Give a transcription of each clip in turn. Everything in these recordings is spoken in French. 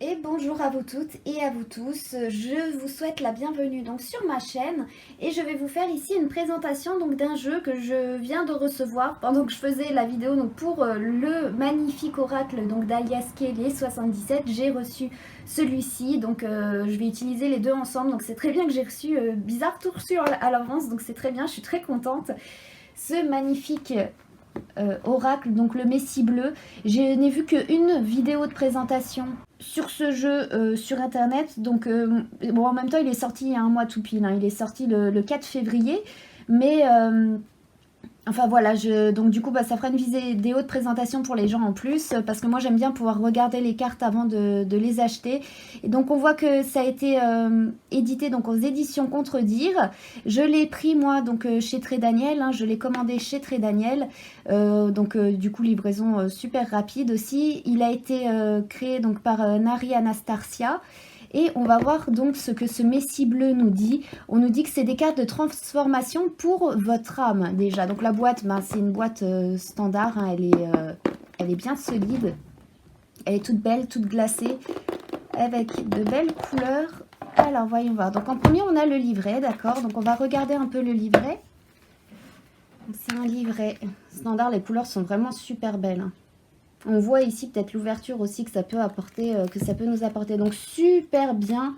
Et bonjour à vous toutes et à vous tous, je vous souhaite la bienvenue donc sur ma chaîne et je vais vous faire ici une présentation donc d'un jeu que je viens de recevoir pendant que je faisais la vidéo donc pour le magnifique oracle donc d'Alias Kelly 77. J'ai reçu celui-ci donc je vais utiliser les deux ensemble, donc c'est très bien que j'ai reçu, bizarre tout reçu à l'avance, donc c'est très bien, je suis très contente. Ce magnifique oracle, donc le Messie bleu. Je n'ai vu qu'une vidéo de présentation sur ce jeu sur internet, donc bon, en même temps il est sorti il y a un mois tout pile, hein. Il est sorti le 4 février, mais enfin voilà, donc du coup ça fera une vidéo de présentation pour les gens en plus, parce que moi j'aime bien pouvoir regarder les cartes avant de les acheter. Et donc on voit que ça a été édité donc aux éditions Contredire. Je l'ai pris moi donc chez Très Daniel, hein, je l'ai commandé chez Très Daniel, donc du coup livraison super rapide aussi. Il a été créé donc par Nari Anastasia. Et on va voir donc ce que ce Messie bleu nous dit. On nous dit que c'est des cartes de transformation pour votre âme déjà. Donc la boîte, ben, c'est une boîte standard, hein, elle est bien solide. Elle est toute belle, toute glacée, avec de belles couleurs. Alors voyons voir. Donc en premier on a le livret, d'accord. Donc on va regarder un peu le livret. C'est un livret standard, les couleurs sont vraiment super belles, hein. On voit ici peut-être l'ouverture aussi que ça peut apporter, que ça peut nous apporter. Donc super bien.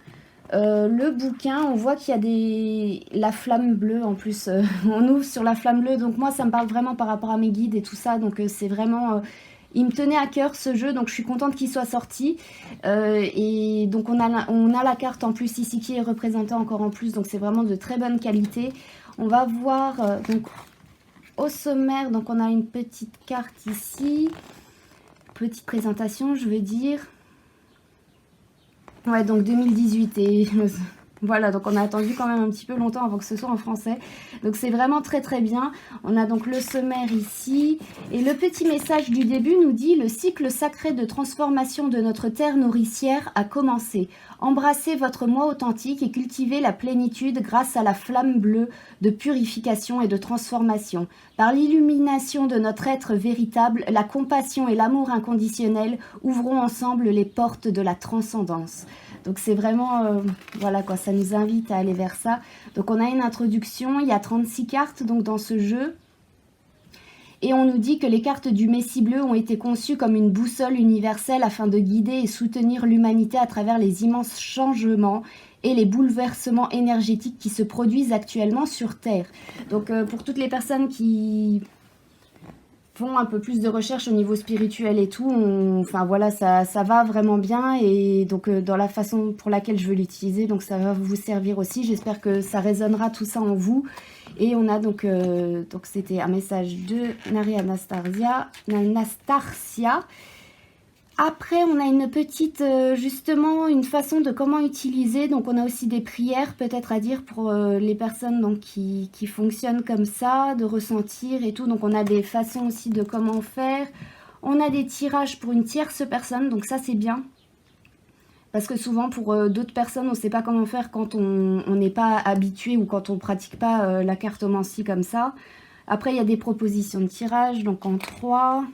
Le bouquin, on voit qu'il y a la flamme bleue en plus. On ouvre sur la flamme bleue. Donc moi, ça me parle vraiment par rapport à mes guides et tout ça. Donc c'est vraiment... il me tenait à cœur ce jeu, donc je suis contente qu'il soit sorti. Et donc on a la carte en plus ici qui est représentée encore en plus. Donc c'est vraiment de très bonne qualité. On va voir donc au sommaire. Donc on a une petite carte ici. Petite présentation, je veux dire. Ouais, donc 2018 et voilà, donc on a attendu quand même un petit peu longtemps avant que ce soit en français. Donc c'est vraiment très très bien. On a donc le sommaire ici. Et le petit message du début nous dit: le cycle sacré de transformation de notre terre nourricière a commencé. Embrassez votre moi authentique et cultivez la plénitude grâce à la flamme bleue de purification et de transformation. Par l'illumination de notre être véritable, la compassion et l'amour inconditionnel ouvrons ensemble les portes de la transcendance. Donc c'est vraiment, voilà quoi, ça nous invite à aller vers ça. Donc on a une introduction, il y a 36 cartes donc dans ce jeu. Et on nous dit que les cartes du Messie bleu ont été conçues comme une boussole universelle afin de guider et soutenir l'humanité à travers les immenses changements et les bouleversements énergétiques qui se produisent actuellement sur Terre. Donc pour toutes les personnes qui font un peu plus de recherche au niveau spirituel et tout, enfin voilà, ça va vraiment bien. Et donc dans la façon pour laquelle je veux l'utiliser, donc ça va vous servir aussi. J'espère que ça résonnera tout ça en vous. Et on a donc c'était un message de Nari Anastasia. Après, on a une petite, justement, une façon de comment utiliser. Donc, on a aussi des prières, peut-être à dire pour les personnes donc, qui fonctionnent comme ça, de ressentir et tout. Donc, on a des façons aussi de comment faire. On a des tirages pour une tierce personne, donc ça, c'est bien. Parce que souvent, pour d'autres personnes, on ne sait pas comment faire quand on n'est pas habitué ou quand on ne pratique pas la cartomancie comme ça. Après, il y a des propositions de tirage, donc en 3.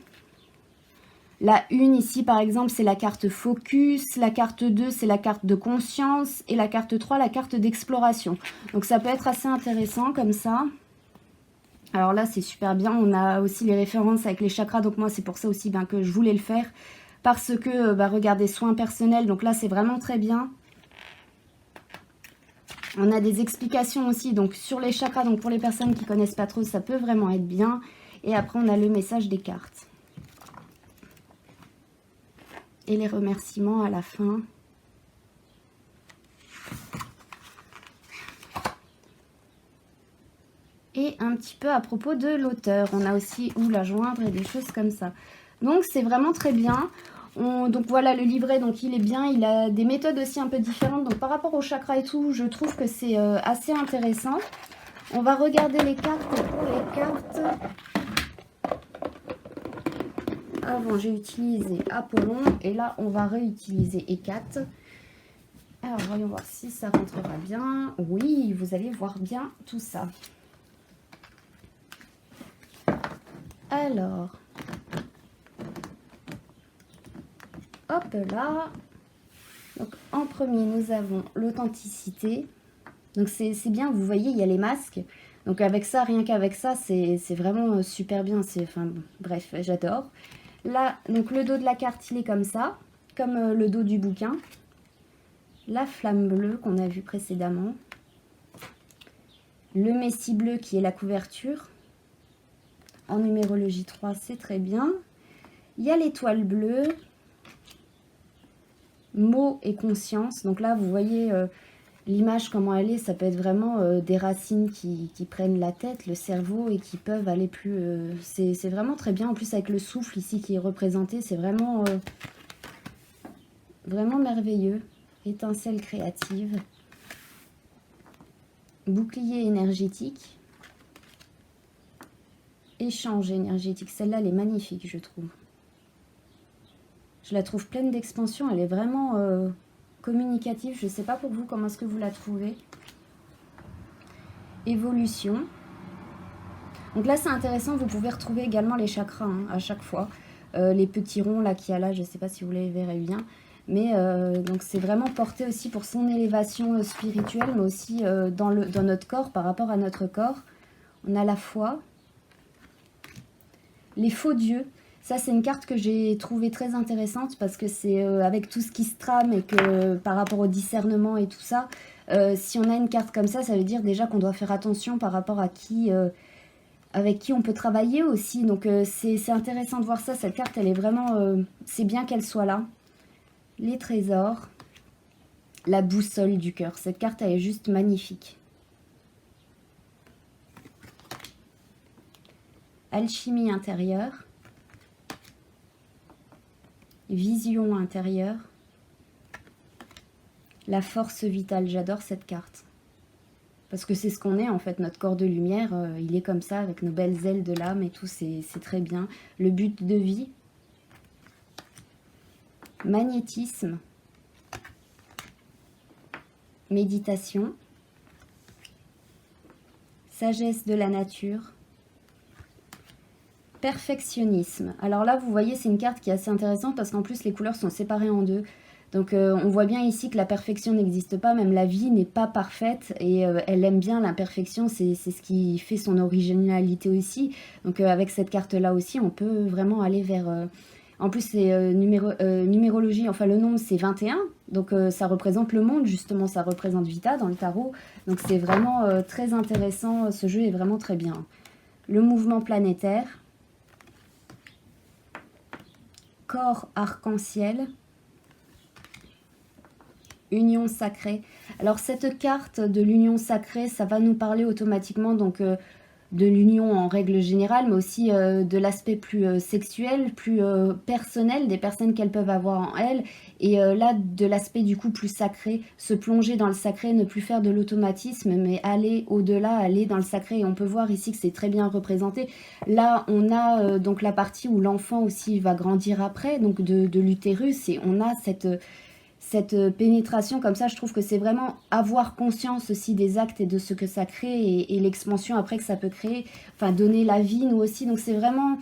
La 1 ici, par exemple, c'est la carte focus. La carte 2, c'est la carte de conscience. Et la carte 3, la carte d'exploration. Donc, ça peut être assez intéressant comme ça. Alors là, c'est super bien. On a aussi les références avec les chakras. Donc, moi, c'est pour ça aussi que je voulais le faire. Parce que, regardez, soins personnels. Donc là, c'est vraiment très bien. On a des explications aussi donc sur les chakras. Donc, pour les personnes qui ne connaissent pas trop, ça peut vraiment être bien. Et après, on a le message des cartes. Et les remerciements à la fin. Et un petit peu à propos de l'auteur. On a aussi où la joindre et des choses comme ça. Donc c'est vraiment très bien. Donc voilà le livret, donc il est bien. Il a des méthodes aussi un peu différentes. Donc par rapport au chakra et tout, je trouve que c'est assez intéressant. On va regarder les cartes. Pour les cartes, avant j'ai utilisé Apollon et là on va réutiliser Hécate. Alors voyons voir si ça rentrera bien. Oui, vous allez voir bien tout ça. Alors, hop là. Donc en premier, nous avons l'authenticité. Donc c'est bien, vous voyez, il y a les masques. Donc avec ça, rien qu'avec ça, c'est vraiment super bien. Enfin, bon, bref, j'adore. Là, donc le dos de la carte, il est comme ça, comme le dos du bouquin. La flamme bleue qu'on a vu précédemment. Le messie bleu qui est la couverture. En numérologie 3, c'est très bien. Il y a l'étoile bleue. Mots et conscience. Donc là, vous voyez l'image, comment elle est. Ça peut être vraiment des racines qui prennent la tête, le cerveau et qui peuvent aller plus... c'est vraiment très bien. En plus, avec le souffle ici qui est représenté, c'est vraiment, vraiment merveilleux. Étincelle créative. Bouclier énergétique. Échange énergétique. Celle-là, elle est magnifique, je trouve. Je la trouve pleine d'expansion. Elle est vraiment communicative. Je ne sais pas pour vous, comment est-ce que vous la trouvez. Évolution. Donc là, c'est intéressant. Vous pouvez retrouver également les chakras hein, à chaque fois. Les petits ronds là qu'il y a là, je ne sais pas si vous les verrez bien. Mais donc c'est vraiment porté aussi pour son élévation spirituelle, mais aussi dans notre corps, par rapport à notre corps. On a la foi. Les faux dieux. Ça, c'est une carte que j'ai trouvée très intéressante parce que c'est avec tout ce qui se trame et que par rapport au discernement et tout ça, si on a une carte comme ça veut dire déjà qu'on doit faire attention par rapport à qui, avec qui on peut travailler aussi. Donc, c'est intéressant de voir ça. Cette carte, elle est vraiment... c'est bien qu'elle soit là. Les trésors. La boussole du cœur. Cette carte, elle est juste magnifique. Alchimie intérieure. Vision intérieure. La force vitale, j'adore cette carte. Parce que c'est ce qu'on est en fait, notre corps de lumière, il est comme ça, avec nos belles ailes de l'âme et tout, c'est très bien. Le but de vie. Magnétisme. Méditation. Sagesse de la nature. Perfectionnisme. Alors là, vous voyez, c'est une carte qui est assez intéressante parce qu'en plus, les couleurs sont séparées en deux. Donc, on voit bien ici que la perfection n'existe pas. Même la vie n'est pas parfaite et elle aime bien l'imperfection. C'est ce qui fait son originalité aussi. Donc, avec cette carte-là aussi, on peut vraiment aller vers... En plus, c'est numérologie. Enfin, le nombre, c'est 21. Donc, ça représente le monde, justement. Ça représente Vita dans le tarot. Donc, c'est vraiment très intéressant. Ce jeu est vraiment très bien. Le mouvement planétaire. Corps arc-en-ciel, union sacrée. Alors cette carte de l'union sacrée, ça va nous parler automatiquement donc de l'union en règle générale, mais aussi de l'aspect plus sexuel, plus personnel des personnes qu'elles peuvent avoir en elles, et là de l'aspect du coup plus sacré, se plonger dans le sacré, ne plus faire de l'automatisme, mais aller au-delà, aller dans le sacré, et on peut voir ici que c'est très bien représenté. Là on a donc la partie où l'enfant aussi va grandir après, donc de l'utérus, et on a cette pénétration comme ça. Je trouve que c'est vraiment avoir conscience aussi des actes et de ce que ça crée et l'expansion après que ça peut créer, enfin donner la vie nous aussi. Donc c'est vraiment,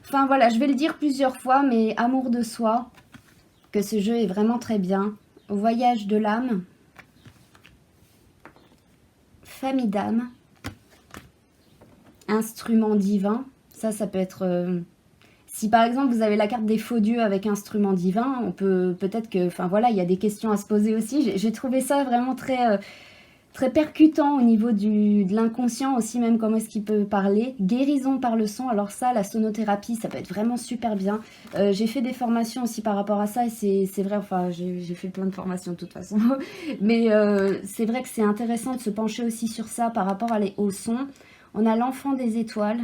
enfin voilà, je vais le dire plusieurs fois, mais amour de soi, que ce jeu est vraiment très bien. Voyage de l'âme, famille d'âme, instrument divin, ça peut être... Si par exemple vous avez la carte des faux dieux avec instrument divin, on peut peut-être que, enfin voilà, il y a des questions à se poser aussi. J'ai trouvé ça vraiment très, très percutant au niveau de l'inconscient aussi, même comment est-ce qu'il peut parler. Guérison par le son, alors ça, la sonothérapie, ça peut être vraiment super bien. J'ai fait des formations aussi par rapport à ça et c'est vrai, enfin j'ai fait plein de formations de toute façon. Mais c'est vrai que c'est intéressant de se pencher aussi sur ça par rapport au son. On a l'enfant des étoiles.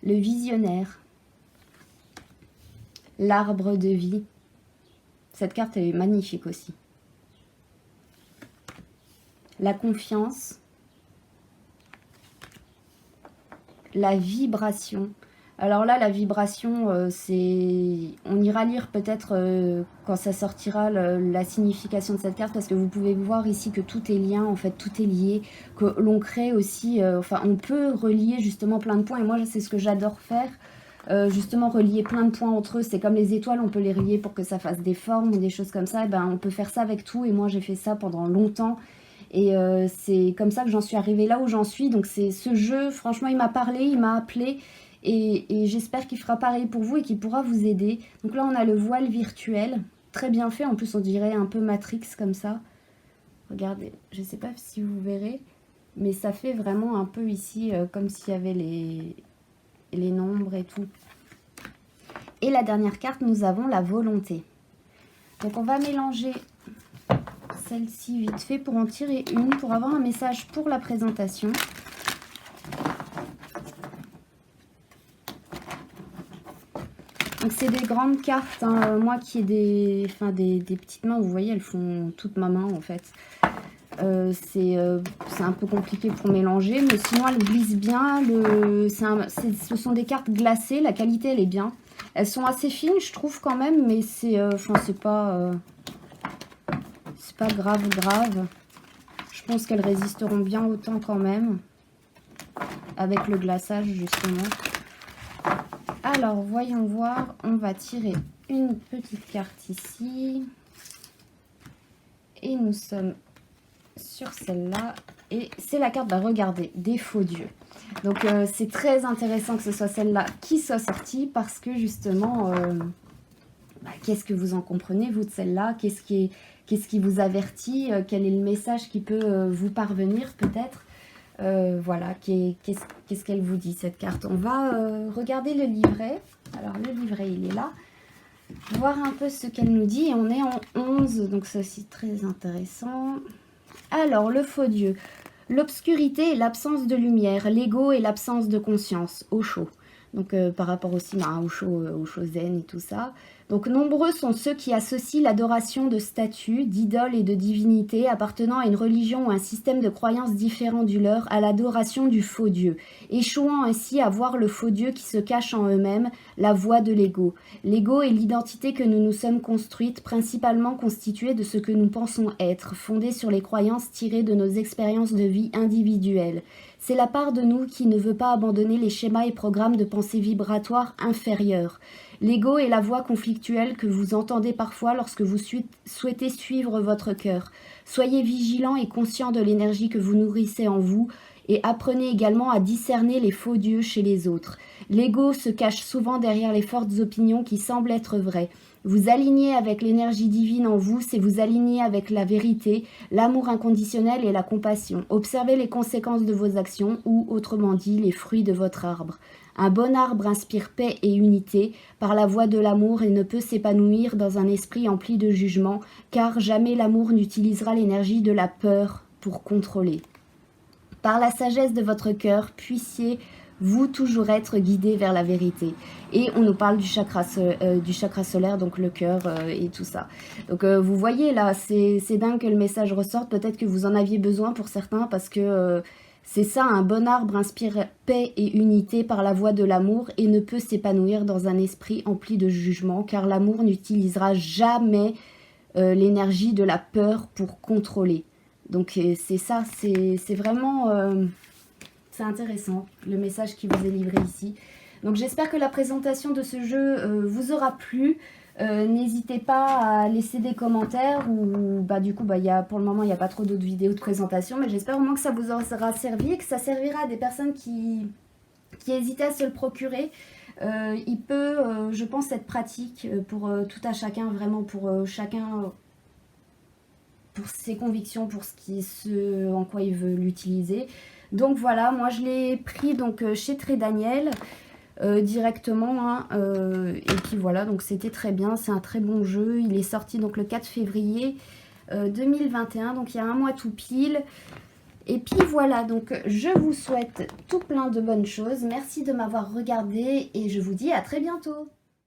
Le visionnaire, l'arbre de vie. Cette carte elle est magnifique aussi. La confiance, la vibration. Alors là, la vibration, c'est... On ira lire peut-être quand ça sortira la signification de cette carte, parce que vous pouvez voir ici que tout est lien, en fait, tout est lié, que l'on crée aussi... enfin, on peut relier justement plein de points, et moi, c'est ce que j'adore faire. justement relier plein de points entre eux. C'est comme les étoiles, on peut les relier pour que ça fasse des formes ou des choses comme ça. Et ben, on peut faire ça avec tout. Et moi, j'ai fait ça pendant longtemps. Et c'est comme ça que j'en suis arrivée là où j'en suis. Donc c'est ce jeu, franchement, il m'a parlé, il m'a appelé. Et j'espère qu'il fera pareil pour vous et qu'il pourra vous aider. Donc là, on a le voile virtuel. Très bien fait. En plus, on dirait un peu Matrix comme ça. Regardez, je ne sais pas si vous verrez. Mais ça fait vraiment un peu ici comme s'il y avait les nombres et tout. Et la dernière carte, nous avons la volonté. Donc on va mélanger celle-ci vite fait pour en tirer une, pour avoir un message pour la présentation. Donc c'est des grandes cartes, hein. Moi qui ai des petites mains, vous voyez, elles font toute ma main en fait. C'est un peu compliqué pour mélanger, mais sinon elles glissent bien. Ce sont des cartes glacées, la qualité elle est bien. Elles sont assez fines je trouve quand même, mais c'est pas grave. Je pense qu'elles résisteront bien au temps quand même, avec le glaçage justement. Alors voyons voir, on va tirer une petite carte ici. Et nous sommes sur celle-là, et c'est la carte, regardez, des faux dieux. Donc c'est très intéressant que ce soit celle-là qui soit sortie, parce que justement, qu'est-ce que vous en comprenez vous de celle-là? Qu'est-ce qui vous avertit? Quel est le message qui peut vous parvenir peut-être? Voilà, qu'est-ce qu'elle vous dit cette carte? On va regarder le livret. Alors le livret il est là, voir un peu ce qu'elle nous dit, et on est en 11, donc c'est aussi très intéressant. Alors, le faux dieu. L'obscurité et l'absence de lumière, l'ego et l'absence de conscience, au chaud. Donc, par rapport aussi au chaud zen et tout ça. Donc, nombreux sont ceux qui associent l'adoration de statues, d'idoles et de divinités appartenant à une religion ou un système de croyances différent du leur à l'adoration du faux dieu, échouant ainsi à voir le faux dieu qui se cache en eux-mêmes, la voix de l'ego. L'ego est l'identité que nous nous sommes construites, principalement constituée de ce que nous pensons être, fondée sur les croyances tirées de nos expériences de vie individuelles. C'est la part de nous qui ne veut pas abandonner les schémas et programmes de pensée vibratoire inférieurs. L'ego est la voix conflictuelle que vous entendez parfois lorsque vous souhaitez suivre votre cœur. Soyez vigilant et conscient de l'énergie que vous nourrissez en vous, et apprenez également à discerner les faux dieux chez les autres. L'ego se cache souvent derrière les fortes opinions qui semblent être vraies. Vous aligner avec l'énergie divine en vous, c'est vous aligner avec la vérité, l'amour inconditionnel et la compassion. Observez les conséquences de vos actions, ou, autrement dit, les fruits de votre arbre. Un bon arbre inspire paix et unité par la voie de l'amour et ne peut s'épanouir dans un esprit empli de jugement, car jamais l'amour n'utilisera l'énergie de la peur pour contrôler. Par la sagesse de votre cœur, puissiez-vous toujours être guidé vers la vérité. Et on nous parle du chakra solaire, donc le cœur et tout ça. Donc vous voyez là, c'est dingue que le message ressorte. Peut-être que vous en aviez besoin pour certains, parce que c'est ça, un bon arbre inspire paix et unité par la voie de l'amour et ne peut s'épanouir dans un esprit empli de jugement, car l'amour n'utilisera jamais l'énergie de la peur pour contrôler. Donc c'est ça, c'est vraiment c'est intéressant le message qui vous est livré ici. Donc j'espère que la présentation de ce jeu vous aura plu. N'hésitez pas à laisser des commentaires, ou du coup pour le moment il n'y a pas trop d'autres vidéos de présentation, mais j'espère au moins que ça vous aura servi et que ça servira à des personnes qui hésitaient à se le procurer. Il peut, je pense, être pratique pour tout à chacun, vraiment pour chacun, pour ses convictions, pour ce en quoi il veut l'utiliser. Donc voilà, moi je l'ai pris donc chez Très Daniel directement, et puis voilà, donc c'était très bien, c'est un très bon jeu. Il est sorti donc le 4 février 2021, donc il y a un mois tout pile. Et puis voilà, donc je vous souhaite tout plein de bonnes choses. Merci de m'avoir regardé et je vous dis à très bientôt.